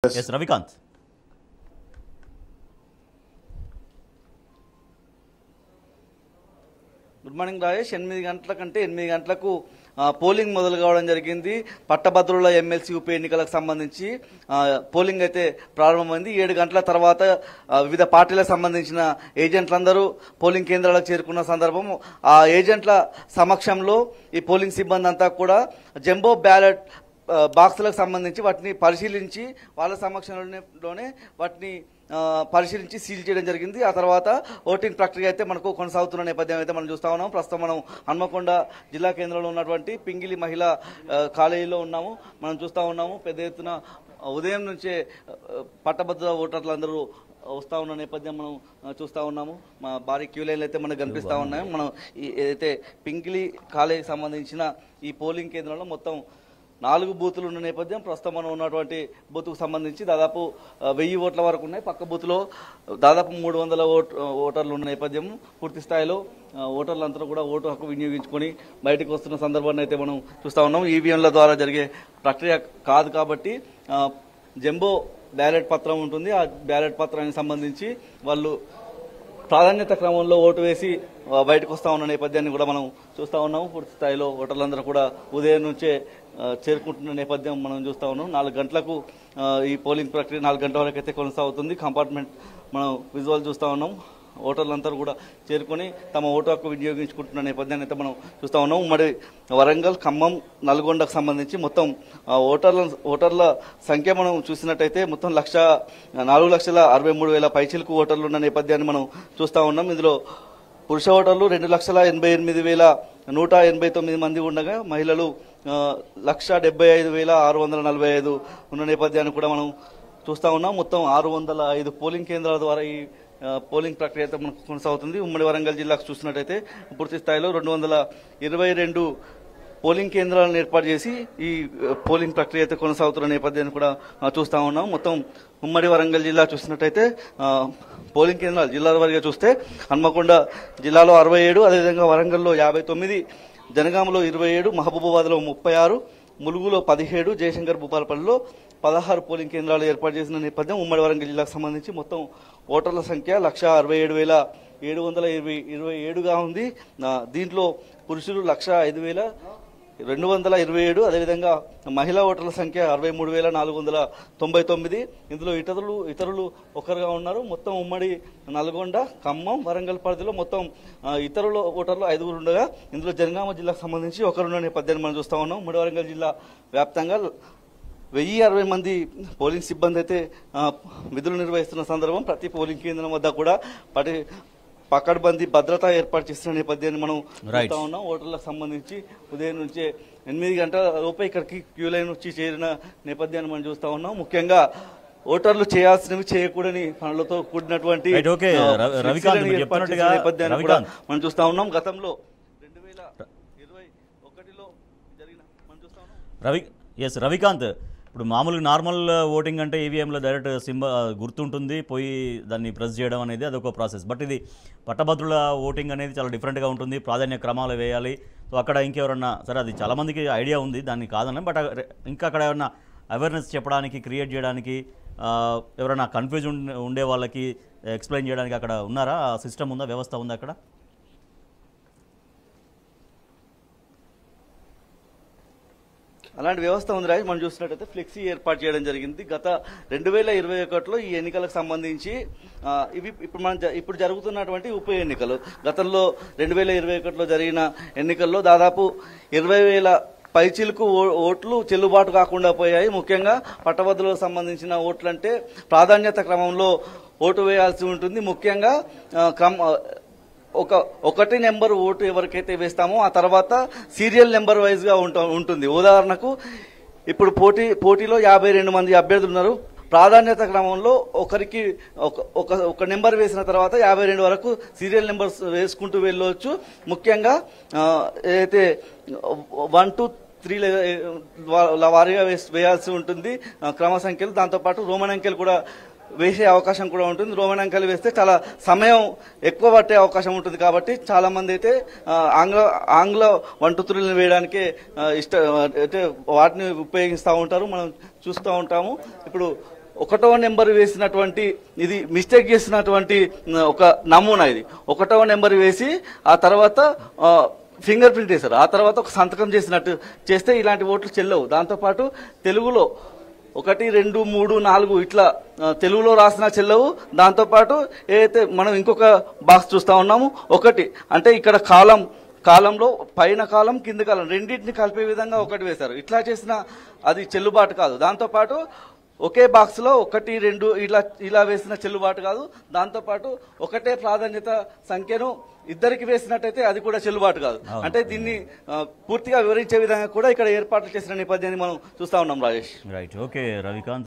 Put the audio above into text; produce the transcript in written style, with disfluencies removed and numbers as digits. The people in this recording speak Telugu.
Yes, Ravikanth. Good morning Rajesh. 8 గంటల కంటే 8 గంటలకు పోలింగ్ మొదలు కావడం జరిగింది. పట్టభద్రుల ఎమ్మెల్సీ ఉప ఎన్నికలకు సంబంధించి పోలింగ్ అయితే ప్రారంభమైంది. 7 గంటల తర్వాత వివిధ పార్టీలకు సంబంధించిన ఏజెంట్లందరూ పోలింగ్ కేంద్రాలకు చేరుకున్న సందర్భం, ఆ ఏజెంట్ల సమక్షంలో ఈ పోలింగ్ సిబ్బంది అంతా కూడా జంబో బ్యాలెట్ బాక్సులకు సంబంధించి వాటిని పరిశీలించి వాళ్ళ సమక్షంలోనే వాటిని పరిశీలించి సీల్ చేయడం జరిగింది. ఆ తర్వాత ఓటింగ్ ప్రక్రియ అయితే మనకు కొనసాగుతున్న నేపథ్యం అయితే మనం చూస్తా ఉన్నాం. ప్రస్తుతం మనం హన్మకొండ జిల్లా కేంద్రంలో ఉన్నటువంటి పింగిలి మహిళా కాలేజీలో ఉన్నాము. మనం చూస్తా ఉన్నాము పెద్ద ఎత్తున ఉదయం నుంచే పట్టభద్రుల ఓటర్లందరూ వస్తూ ఉన్న నేపథ్యం మనం చూస్తూ ఉన్నాము. మా భారీ క్యూ లైన్లు అయితే మనకు కనిపిస్తూ ఉన్నాయి. మనం ఏదైతే పింగిలి కాలేజీకి సంబంధించిన ఈ పోలింగ్ కేంద్రంలో మొత్తం 4 బూతులు ఉన్న నేపథ్యం. ప్రస్తుతం మనం ఉన్నటువంటి బూత్కు సంబంధించి దాదాపు 1000 ఓట్ల వరకు ఉన్నాయి. పక్క బూత్లో దాదాపు 300 ఓటర్లు ఉన్న నేపథ్యం. పూర్తి స్థాయిలో ఓటర్లందరూ కూడా ఓటు హక్కు వినియోగించుకొని బయటకు వస్తున్న సందర్భాన్ని అయితే మనం చూస్తూ ఉన్నాం. ఈవీఎంల ద్వారా జరిగే ప్రక్రియ కాదు కాబట్టి జంబో బ్యాలెట్ పత్రం ఉంటుంది. ఆ బ్యాలెట్ పత్రానికి సంబంధించి వాళ్ళు ప్రాధాన్యత క్రమంలో ఓటు వేసి బయటకు వస్తూ ఉన్న నేపథ్యాన్ని కూడా మనం చూస్తూ ఉన్నాము. పూర్తి స్థాయిలో ఓటర్లందరూ కూడా ఉదయం నుంచే చేరుకుంటున్న నేపథ్యం మనం చూస్తూ ఉన్నాం. 4 గంటలకు ఈ పోలింగ్ ప్రక్రియ 4 గంటల వరకు అయితే కొనసాగుతుంది. కంపార్ట్మెంట్ మనం విజువల్ చూస్తూ ఉన్నాం. ఓటర్లందరూ కూడా చేరుకొని తమ ఓటు హక్కు వినియోగించుకుంటున్న నేపథ్యాన్ని అయితే మనం చూస్తూ ఉన్నాం. మరి వరంగల్, ఖమ్మం, నల్గొండకు సంబంధించి మొత్తం ఓటర్ల సంఖ్య మనం చూసినట్టయితే మొత్తం 4,63,000 పైచిలకు ఓటర్లు ఉన్న నేపథ్యాన్ని మనం చూస్తూ ఉన్నాం. ఇందులో పురుష ఓటర్లు 2,88,189 మంది ఉండగా మహిళలు 1,75,645 ఉన్న నేపథ్యాన్ని కూడా మనం చూస్తూ ఉన్నాం. మొత్తం 605 పోలింగ్ కేంద్రాల ద్వారా ఈ పోలింగ్ ప్రక్రియ అయితే మనకు కొనసాగుతుంది. ఉమ్మడి వరంగల్ జిల్లాకు చూసినట్టయితే పూర్తి స్థాయిలో 222 పోలింగ్ కేంద్రాలను ఏర్పాటు చేసి ఈ పోలింగ్ ప్రక్రియ అయితే కొనసాగుతున్న నేపథ్యాన్ని కూడా చూస్తూ ఉన్నాం. మొత్తం ఉమ్మడి వరంగల్ జిల్లా చూసినట్టయితే పోలింగ్ కేంద్రాలు జిల్లాల వారీగా చూస్తే హన్మకొండ జిల్లాలో 67, అదేవిధంగా వరంగల్లో 59, జనగామలో 27, మహబూబాబాద్లో 36, ములుగులో 17, జయశంకర్ భూపాలపల్లిలో 16 పోలింగ్ కేంద్రాలు ఏర్పాటు చేసిన నేపథ్యం. ఉమ్మడి వరంగల్ జిల్లాకు సంబంధించి మొత్తం ఓటర్ల సంఖ్య 167,727గా ఉంది. దీంట్లో పురుషులు 105,227, అదేవిధంగా మహిళా ఓటర్ల సంఖ్య 63,499. ఇందులో ఇతరులు ఒకరుగా ఉన్నారు. మొత్తం ఉమ్మడి నల్గొండ, ఖమ్మం, వరంగల్ పరిధిలో మొత్తం ఇతరుల ఓటర్లు 5 ఉండగా ఇందులో జనగామ జిల్లాకు సంబంధించి ఒకరున్న నేపథ్యాన్ని మనం చూస్తా ఉన్నాం. ఉమ్మడి వరంగల్ జిల్లా వ్యాప్తంగా 1060 మంది పోలింగ్ సిబ్బంది అయితే విధులు నిర్వహిస్తున్న సందర్భం. ప్రతి పోలింగ్ కేంద్రం వద్ద కూడా పకడ్బందీ భద్రత ఏర్పాటు చేసిన నేపథ్యాన్ని మనం చూస్తా ఉన్నాం. ఓటర్లకు సంబంధించి ఉదయం నుంచే 8 గంటల లోపే ఇక్కడికి క్యూ లైన్ వచ్చి చేరిన నేపథ్యాన్ని మనం చూస్తా ఉన్నాం. ముఖ్యంగా ఓటర్లు చేయాల్సినవి చేయకూడని పనులతో కూడినటువంటి నేపథ్యాన్ని కూడా మనం చూస్తా ఉన్నాం. గతంలో 2021లో జరిగిన మనం చూస్తా ఉన్నాం. రవికాంత్, ఇప్పుడు మామూలుగా నార్మల్ ఓటింగ్ అంటే ఈవీఎంలో డైరెక్ట్ గుర్తుంటుంది, పోయి దాన్ని ప్రెస్ చేయడం అనేది అదొక ప్రాసెస్. బట్ ఇది పట్టభద్రుల ఓటింగ్ అనేది చాలా డిఫరెంట్గా ఉంటుంది. ప్రాధాన్య క్రమాలు వేయాలి. సో అక్కడ ఇంకెవరన్నా సరే, అది చాలామందికి ఐడియా ఉంది, దాన్ని కాదన్నా. బట్ ఇంకా అక్కడ ఏమన్నా అవేర్నెస్ చెప్పడానికి, క్రియేట్ చేయడానికి, ఎవరైనా కన్ఫ్యూజ్ ఉండే వాళ్ళకి ఎక్స్ప్లెయిన్ చేయడానికి అక్కడ ఉన్నారా? సిస్టమ్ ఉందా, వ్యవస్థ ఉందా అక్కడ? అలాంటి వ్యవస్థ ఉంది రాజు. మనం చూసినట్టయితే ఫ్లెక్సీ ఏర్పాటు చేయడం జరిగింది. గత 2021లో ఈ ఎన్నికలకు సంబంధించి ఇప్పుడు జరుగుతున్నటువంటి ఉప ఎన్నికలు, గతంలో 2021లో జరిగిన ఎన్నికల్లో దాదాపు 20,000 పైచిలకు ఓట్లు చెల్లుబాటు కాకుండా పోయాయి. ముఖ్యంగా పట్టభద్రులకు సంబంధించిన ఓట్లంటే ప్రాధాన్యత క్రమంలో ఓటు వేయాల్సి ఉంటుంది. ముఖ్యంగా ఒకటి నెంబర్ ఓటు ఎవరికైతే వేస్తామో ఆ తర్వాత సీరియల్ నెంబర్ వైజ్ గా ఉంటుంది. ఉదాహరణకు ఇప్పుడు పోటీలో 52 మంది అభ్యర్థులు ఉన్నారు. ప్రాధాన్యత క్రమంలో ఒకరికి ఒక నెంబర్ వేసిన తర్వాత 52 వరకు సీరియల్ నెంబర్స్ వేసుకుంటూ వెళ్ళవచ్చు. ముఖ్యంగా ఏదైతే 1, 2, 3 వారీగా వేయాల్సి ఉంటుంది క్రమ సంఖ్యలు. దాంతోపాటు రోమన్ అంకెలు కూడా వేసే అవకాశం కూడా ఉంటుంది. రోమన్ అంకెలు వేస్తే చాలా సమయం ఎక్కువ పట్టే అవకాశం ఉంటుంది. కాబట్టి చాలా మంది అయితే ఆంగ్ల 1, 2, 3 వేయడానికి వాటిని ఉపయోగిస్తూ ఉంటారు. మనం చూస్తూ ఉంటాము. ఇప్పుడు ఒకటవ నెంబర్ వేసినటువంటి ఇది మిస్టేక్ చేసినటువంటి ఒక నమూనా. ఇది ఒకటవ నెంబర్ వేసి ఆ తర్వాత ఫింగర్ ప్రింట్ వేశారు, ఆ తర్వాత ఒక సంతకం చేసినట్టు చేస్తే ఇలాంటి ఓట్లు చెల్లవు. దాంతోపాటు తెలుగులో 1, 2, 3, 4 ఇట్లా తెలుగులో రాసిన చెల్లవు. దాంతోపాటు ఏదైతే మనం ఇంకొక బాక్స్ చూస్తా ఉన్నాము, ఒకటి అంటే ఇక్కడ కాలంలో పైన కాలం కింద కాలం రెండింటిని కలిపే విధంగా ఒకటి వేశారు. ఇట్లా చేసిన అది చెల్లుబాటు కాదు. దాంతోపాటు ఒకే బాక్స్ లో 1, 2 ఇలా వేసిన చెల్లుబాటు కాదు. దాంతోపాటు ఒకటే ప్రాధాన్యత సంఖ్యను ఇద్దరికి వేసినట్టయితే అది కూడా చెల్లుబాటు కాదు. అంటే దీన్ని పూర్తిగా వివరించే విధంగా కూడా ఇక్కడ ఏర్పాట్లు చేసిన నేపథ్యాన్ని మనం చూస్తా ఉన్నాం రాజేష్. Right, okay Ravikanth.